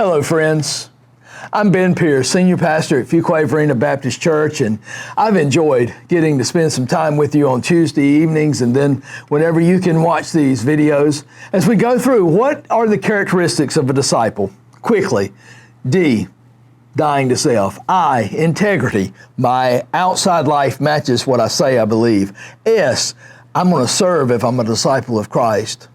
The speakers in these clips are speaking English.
Hello, friends. I'm Ben Pierce, Senior Pastor at Fuquay-Varina Baptist Church, and I've enjoyed getting to spend some time with you on Tuesday evenings and then whenever you can watch these videos as we go through what are the characteristics of a disciple. Quickly, D, dying to self. I, integrity. My outside life matches what I say I believe. S, I'm going to serve if I'm a disciple of Christ.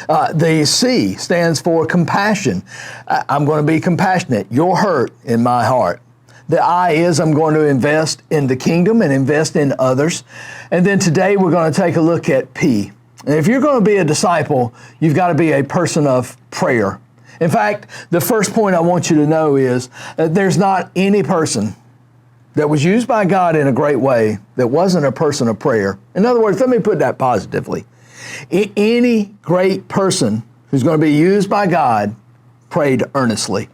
The C stands for compassion. I'm going to be compassionate. Your hurt in my heart. The I is I'm going to invest in the kingdom and invest in others. And then today we're going to take a look at P. And if you're going to be a disciple, you've got to be a person of prayer. In fact, the first point I want you to know is that there's not any person that was used by God in a great way that wasn't a person of prayer. In other words, let me put that positively. Any great person who's going to be used by God prayed earnestly.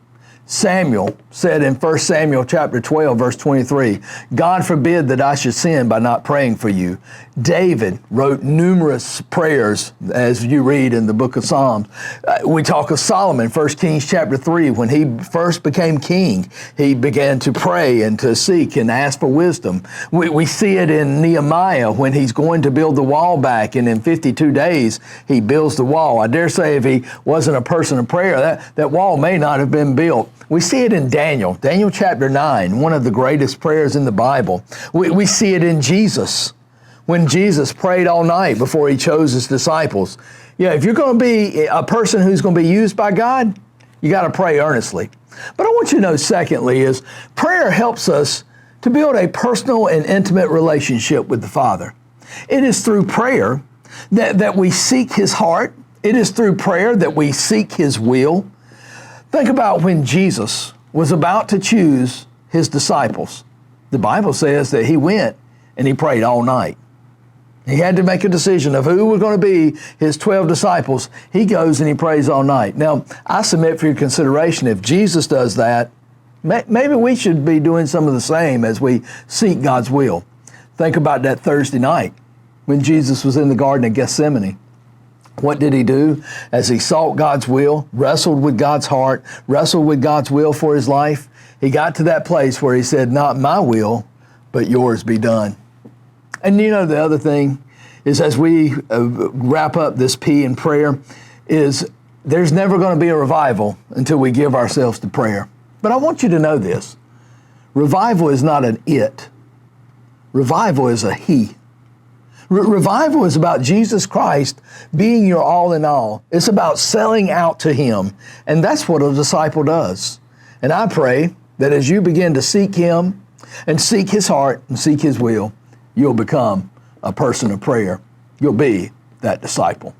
Samuel said in 1 Samuel chapter 12, verse 23, God forbid that I should sin by not praying for you. David wrote numerous prayers, as you read in the book of Psalms. We talk of Solomon, 1 Kings chapter 3, when he first became king, he began to pray and to seek and ask for wisdom. We see it in Nehemiah when he's going to build the wall back, and in 52 days, he builds the wall. I dare say if he wasn't a person of prayer, that wall may not have been built. We see it in Daniel chapter 9, one of the greatest prayers in the Bible. We see it in Jesus, when Jesus prayed all night before he chose his disciples. Yeah, if you're going to be a person who's going to be used by God, you got to pray earnestly. But I want you to know, secondly, is prayer helps us to build a personal and intimate relationship with the Father. It is through prayer that we seek his heart. It is through prayer that we seek his will. Think about when Jesus was about to choose his disciples. The Bible says that he went and he prayed all night. He had to make a decision of who were going to be his 12 disciples. He goes and he prays all night. Now, I submit for your consideration, if Jesus does that, maybe we should be doing some of the same as we seek God's will. Think about that Thursday night when Jesus was in the Garden of Gethsemane. What did he do as he sought God's will, wrestled with God's heart, wrestled with God's will for his life? He got to that place where he said, not my will, but yours be done. And you know, the other thing is, as we wrap up this P in prayer, is there's never going to be a revival until we give ourselves to prayer. But I want you to know this. Revival is not an it. Revival is a he. Revival is about Jesus Christ being your all in all. It's about selling out to him. And that's what a disciple does. And I pray that as you begin to seek him and seek his heart and seek his will, you'll become a person of prayer. You'll be that disciple.